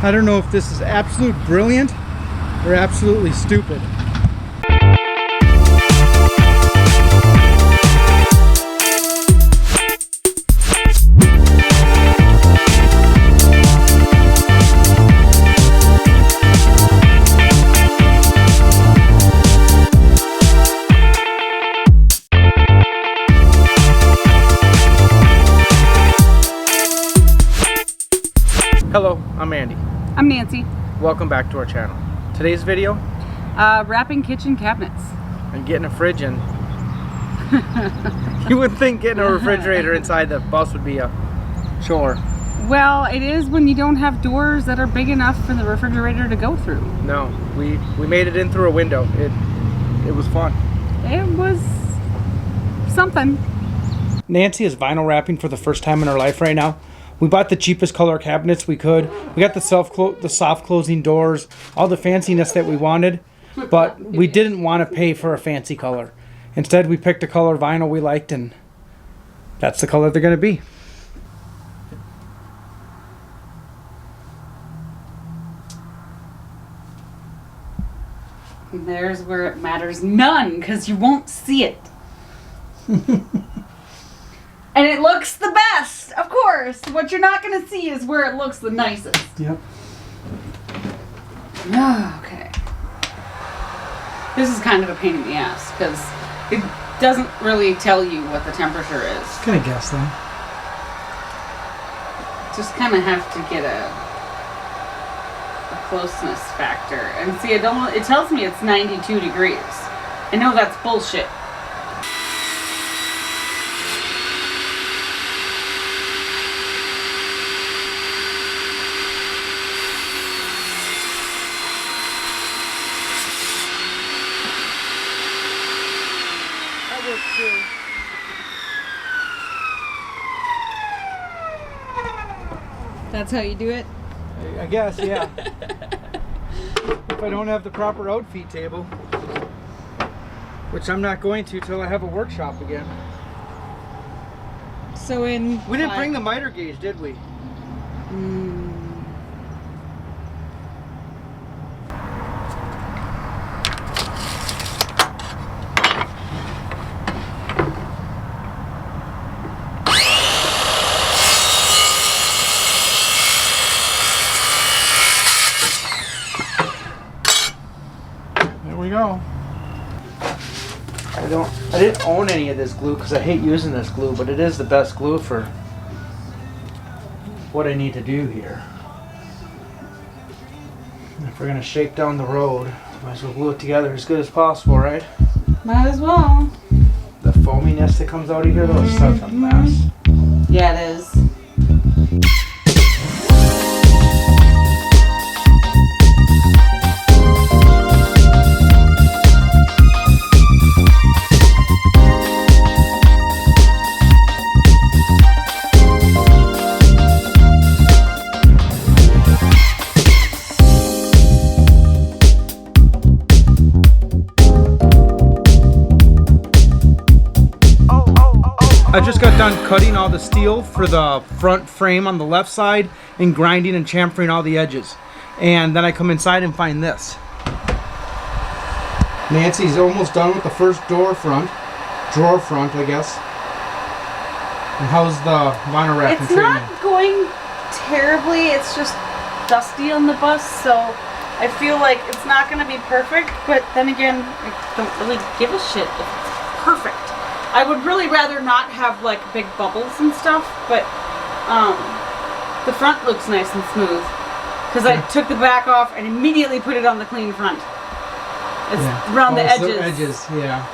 I don't know if this is absolute brilliant or absolutely stupid. Hello, I'm Andy. I'm Nancy. Welcome back to our channel. Today's video, Wrapping kitchen cabinets. and getting a fridge in. You wouldn't think getting a refrigerator inside the bus would be a chore. Well, it is when you don't have doors that are big enough for the refrigerator to go through. No, we made it in through a window. It was fun. It was something. Nancy is vinyl wrapping for the first time in her life right now. We bought the cheapest color cabinets we could. We got the soft closing doors, all the fanciness that we wanted, but we didn't want to pay for a fancy color. Instead, we picked a color vinyl we liked, and that's the color they're going to be. There's where it matters none, because you won't see it. And it looks the best, of course. What you're not going to see is where it looks the nicest. Yep. Okay. This is kind of a pain in the ass, because it doesn't really tell you what the temperature is. Can I guess then? Just kind of have to get a closeness factor. And see, it tells me it's 92 degrees. I know that's bullshit. That's how you do it? I guess, yeah. If I don't have the proper outfeed table, which I'm not going to till I have a workshop again. So in... We didn't bring the miter gauge, did we? There we go. I didn't own any of this glue because I hate using this glue, but it is the best glue for what I need to do here. If we're gonna shake down the road, might as well glue it together as good as possible, right? Might as well. The foaminess that comes out of here, though, is such a mess. Yeah, it is. I just got done cutting all the steel for the front frame on the left side and grinding and chamfering all the edges. And then I come inside and find this. Nancy's almost done with the first drawer front, I guess. And how's the vinyl wrapping It's not going terribly. It's just dusty on the bus, so I feel like it's not going to be perfect. But then again, I don't really give a shit if it's perfect. I would really rather not have like big bubbles and stuff, but the front looks nice and smooth because I took the back off and immediately put it on the clean front. It's around the edges. Yeah.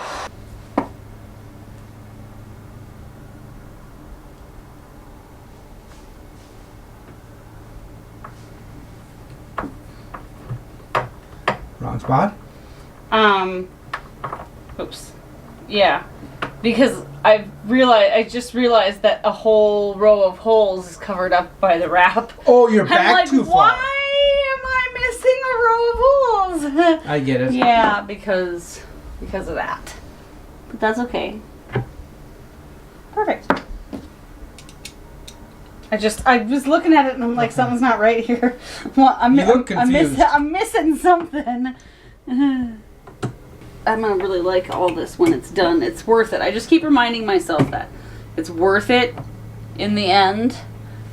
Wrong spot? Oops. Yeah. Because I just realized that a whole row of holes is covered up by the wrap. Oh, you're back too far. Why am I missing a row of holes? I get it. Yeah, because of that. But that's okay. Perfect. I was looking at it and I'm like, something's not right here. Well, You look confused. I'm missing something. I'm gonna really like all this when it's done. It's worth it. I just keep reminding myself that it's worth it in the end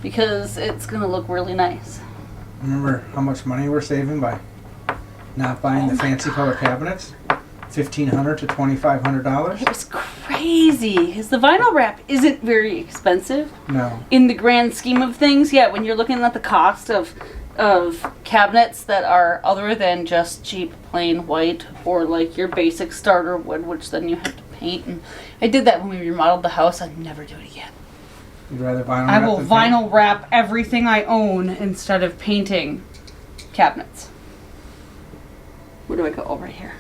because it's gonna look really nice. Remember how much money we're saving by not buying the fancy color cabinets? $1,500 to $2,500. It was crazy because the vinyl wrap isn't very expensive. No. In the grand scheme of things, yeah, when you're looking at the cost of cabinets that are other than just cheap plain white or like your basic starter wood, which then you have to paint. And I did that when we remodeled the house. I'd never do it again. You'd rather vinyl I wrap will than vinyl wrap everything I own instead of painting cabinets. Where do I go? Over here.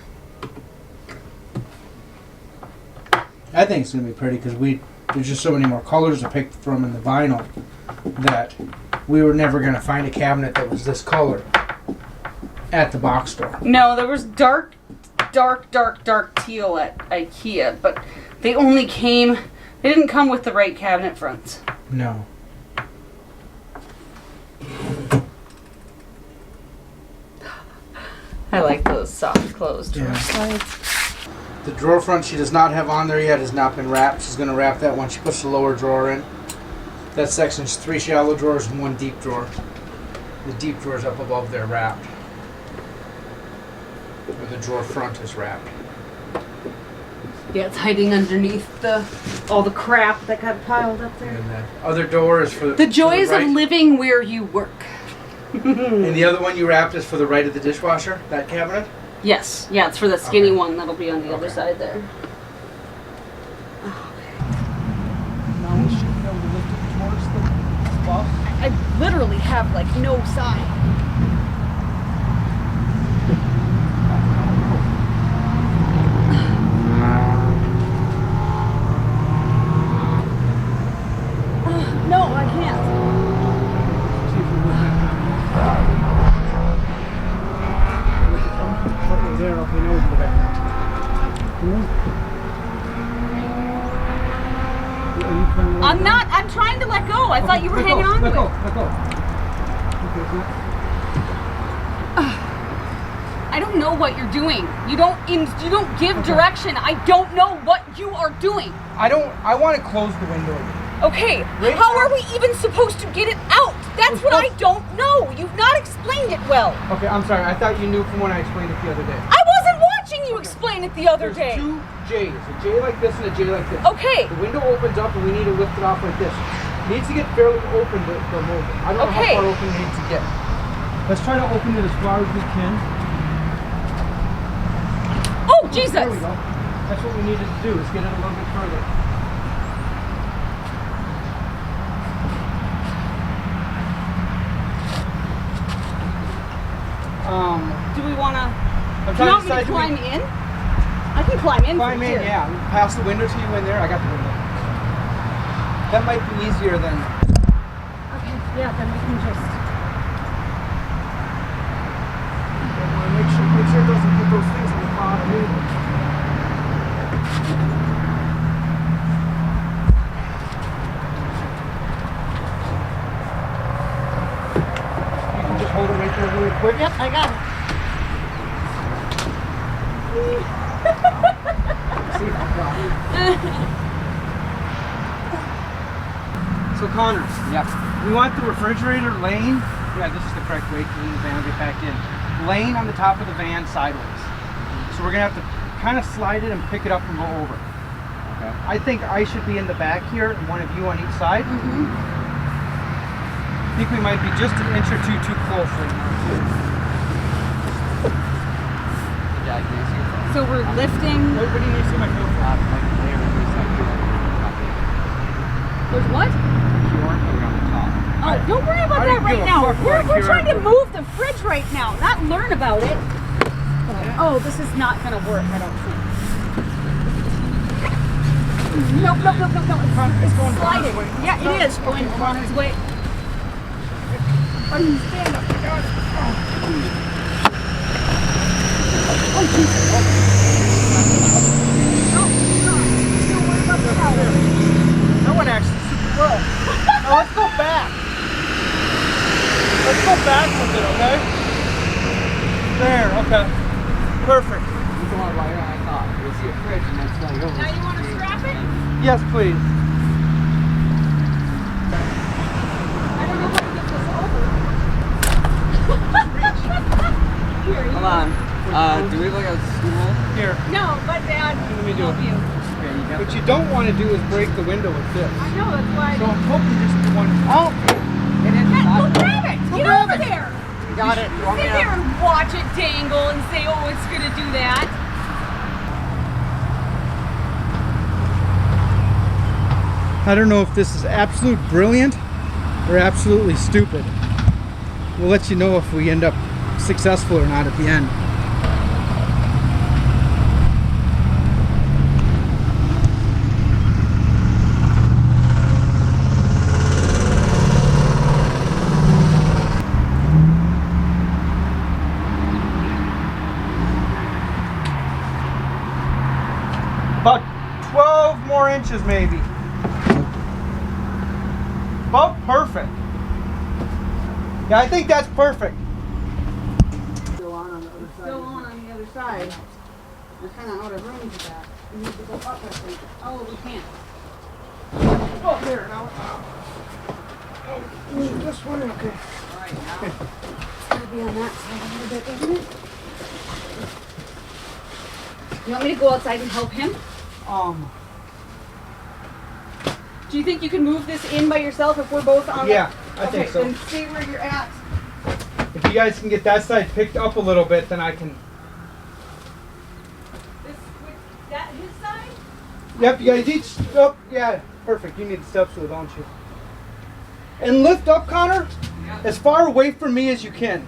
I think it's gonna be pretty because there's just so many more colors to pick from in the vinyl that we were never gonna find a cabinet that was this color at the box store. No, there was dark teal at IKEA, but they didn't come with the right cabinet fronts. No. I like those soft closed Yeah. sides. The drawer front she does not have on there yet has not been wrapped. She's gonna wrap that once she puts the lower drawer in. That section's 3 shallow drawers and 1 deep drawer. The deep drawer's up above there wrapped. Where the drawer front is wrapped. Yeah, it's hiding underneath all the crap that got piled up there. And the other door is for The joys for the of right. living where you work. And the other one you wrapped is for the right of the dishwasher, that cabinet? Yes, yeah, it's for the skinny Okay. one that'll be on the other Okay. side there. Now we should be able to lift it towards the bus. I literally have like no side. No, I can't. See if we lift it. Right there, okay, now we can go back. I'm trying to let go. I thought you were hanging on to it. Let go. I don't know what you're doing. You don't give direction. I don't know what you are doing. I want to close the window. Okay, Right how now- are we even supposed to get it out? That's what I don't know. You've not explained it well. Okay, I'm sorry. I thought you knew from when I explained it the other day. I wasn't watching you explain it the other There's day. 2 J's. A J like this and a J like this. Okay. The window opens up and we need to lift it off like this. It needs to get fairly open to move it. I don't know Okay. how far open it needs to get. Let's try to open it as far as we can. Oh, Jesus. There we go. That's what we needed to do, is get it a little bit further. Do we want to... I'm Do you trying want to me to decide. climb in? I can climb in Climb from in, here. yeah. Pass the window to you in there. I got the window. That might be easier than. Okay, yeah, then we can just... Make sure it doesn't put those things in the bottom either. You can just hold it right there really quick. Yep, I got it. See if I got it. So Connor, we want the refrigerator laying. Yeah, this is the correct way to leave the van and get back in. Laying on the top of the van sideways. So we're gonna have to kind of slide it and pick it up and go over. Okay. I think I should be in the back here and one of you on each side. I think we might be just an inch or two too close right now. So we're lifting... Everybody needs to see my profile. There's what? Oh, don't worry about I that don't right give a now. fuck about We're a trying to QR move the fridge right now, not learn about it. Oh, this is not going to work, I don't think. No. It's going sliding. Connor's way. Yeah, it is going Connor's way. Stand up, you got it. Oh, Jesus. No, don't worry about the power. That one actually super well. Now let's go back. There, okay. Perfect. It's a lot wider than I thought. You'll see a fridge and that's not over. Now you want to strap it? Yes, please. I don't know how to get this over. Here, you Hold on. Do we have like a stool? Here. No, but Dad, Let me do help it. you. Okay, you got What you don't want to do is break the window with this. I know, that's why. So I'm hoping just the one. Oh! It is. Go grab it! Get over there! You got it. You want me Sit to? there and watch it dangle and say, oh, it's gonna do that. I don't know if this is absolute brilliant or absolutely stupid. We'll let you know if we end up successful or not at the end. About 12 more inches maybe. About perfect. Yeah, I think that's perfect. Still on the other side. Still on the other side. We're kind of out of room for that. We need to go up, I think. Oh, we can't. Oh, there, now. This one, okay. Alright, now. It's gotta be on that side a little bit, isn't it? You want me to go outside and help him? Do you think you can move this in by yourself if we're both on Yeah, the... I think so. Then stay where you're at. If you guys can get that side picked up a little bit, then I can. That his side? Yep, you guys each. Oh, yeah, perfect. You need the step stool, don't you? And lift up, Connor, as far away from me as you can.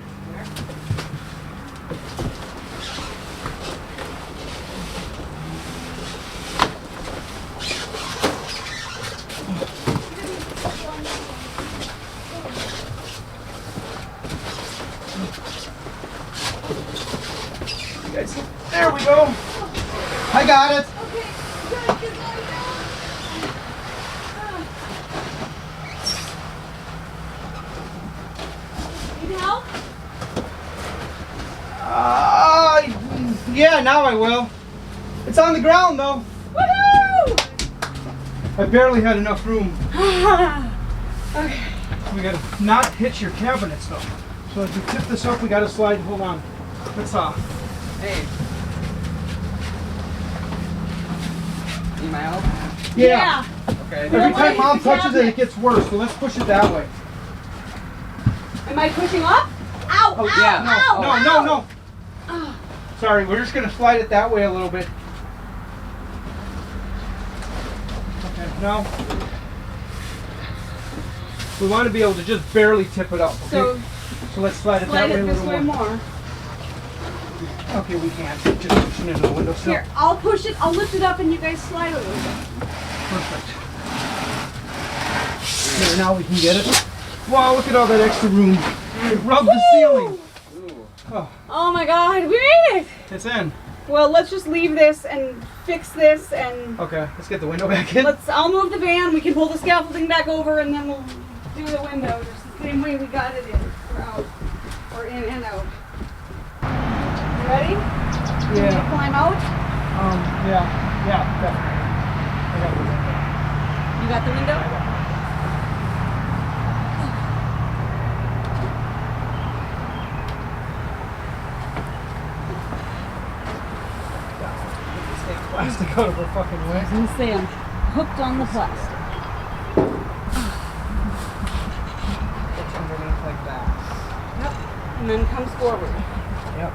There we go. I got it. Okay, good, get going down. Need help? Yeah, now I will. It's on the ground though. Woohoo! I barely had enough room. Okay. We gotta not hit your cabinets though. So as we tip this up, we gotta slide. Hold on. Let's Hey. Need my help? Yeah. Okay. Every don't wanna time Mom hit the touches it, cabinet. it gets worse. So let's push it that way. Am I pushing up? Ow! Oh ow! yeah. Ow! No, ow! no, no, no. Oh. Sorry, we're just gonna slide it that way a little bit. Okay. Now we want to be able to just barely tip it up. Okay? So let's slide it Slide that way it a this little way more. more. Okay, we can't. Just pushing it into the window sill. Here, I'll push it. I'll lift it up, and you guys slide a little bit. Perfect. Here, now we can get it. Wow, look at all that extra room. It rubbed the ceiling. Ooh. Oh, Oh my God, we made it! it's in. Well, let's just leave this and fix this, and Okay, let's get the window back in. I'll move the van. We can pull the scaffolding back over, and then we'll do the window just the same way we got it in. We're out. Or in and out. You ready? You need to Yeah. climb out? Yeah, definitely. I got the window. You got the window? Take plastic out of her fucking way. And say I'm hooked on the plastic. It's underneath like that. Yep. And then comes forward. Yep.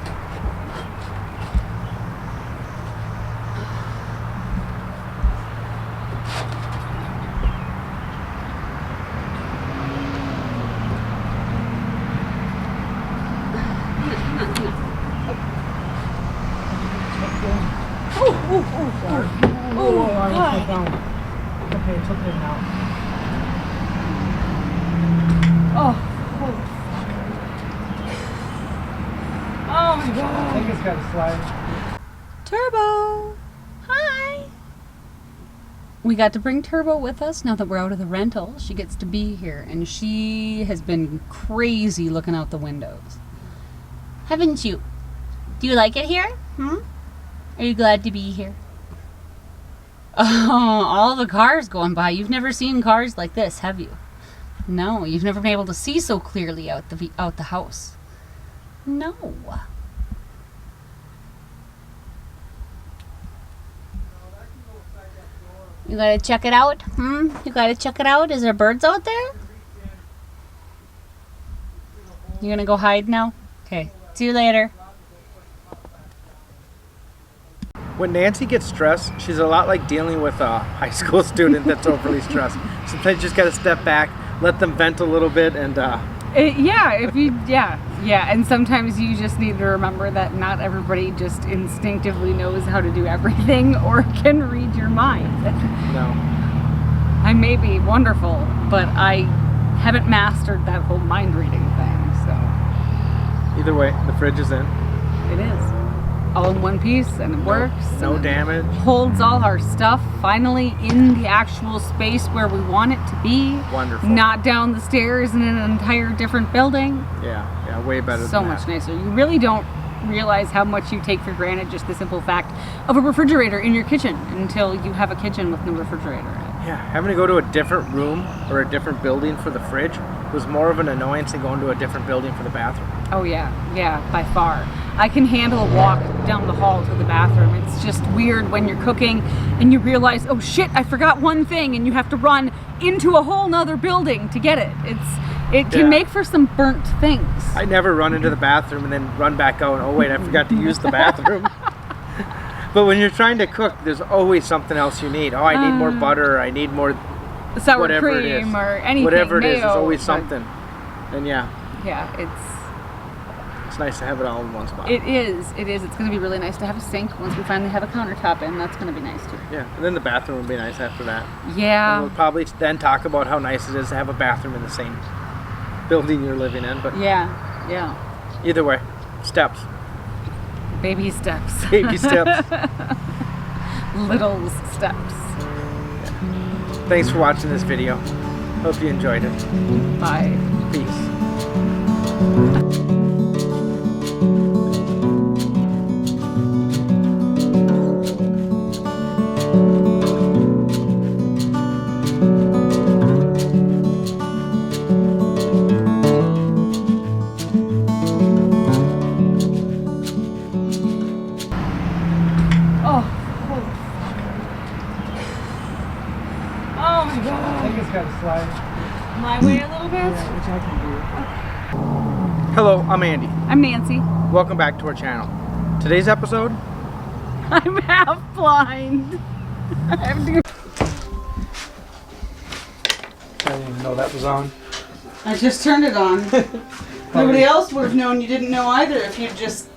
Sorry. Oh, I God. almost went down. Okay, it's okay now. Oh my I God. think it's got to slide. Turbo. Hi. We got to bring Turbo with us now that we're out of the rental. She gets to be here, and she has been crazy looking out the windows. Haven't you? Do you like it here? Are you glad to be here? Oh, all the cars going by. You've never seen cars like this, have you? No, you've never been able to see so clearly out the house. No. You gotta check it out? You gotta check it out? Is there birds out there? You gonna go hide now? Okay. See you later. When Nancy gets stressed, she's a lot like dealing with a high school student that's overly stressed. Sometimes you just gotta step back, let them vent a little bit, and And sometimes you just need to remember that not everybody just instinctively knows how to do everything or can read your mind. no. I may be wonderful, but I haven't mastered that whole mind reading thing, so. Either way, the fridge is in. It is. All in one piece, and it works. No and damage. Holds all our stuff finally in the actual space where we want it to be. Wonderful. Not down the stairs in an entire different building. Yeah, way better So than much that. nicer. You really don't realize how much you take for granted just the simple fact of a refrigerator in your kitchen until you have a kitchen with no refrigerator in it. Yeah, having to go to a different room or a different building for the fridge was more of an annoyance than going to a different building for the bathroom. Oh yeah, by far. I can handle a walk down the hall to the bathroom. It's just weird when you're cooking and you realize, oh shit, I forgot one thing, and you have to run into a whole nother building to get it. It can make for some burnt things. I never run into the bathroom and then run back out and, oh wait, I forgot to use the bathroom. But when you're trying to cook, there's always something else you need. Oh, I need more butter, I need more sour whatever cream it is. or anything. Whatever it is, mayo, there's always but- something. And yeah, it's nice to have it all in one spot. It is. It's going to be really nice to have a sink once we finally have a countertop in. That's going to be nice too. Yeah, and then the bathroom would be nice after that. Yeah. And we'll probably then talk about how nice it is to have a bathroom in the same building you're living in. But Yeah. either way, steps. Baby steps. Baby steps. Little steps. Thanks for watching this video. Hope you enjoyed it. Bye. Peace. Oh my god. I think it's got to slide. My way a little bit? Which I can do. Hello, I'm Andy. I'm Nancy. Welcome back to our channel. Today's episode, I'm half blind. I have to go. I didn't even know that was on. I just turned it on. Nobody else would have known you didn't know either if you just.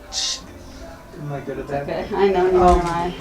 Am I good at that? Okay, I know, never mind.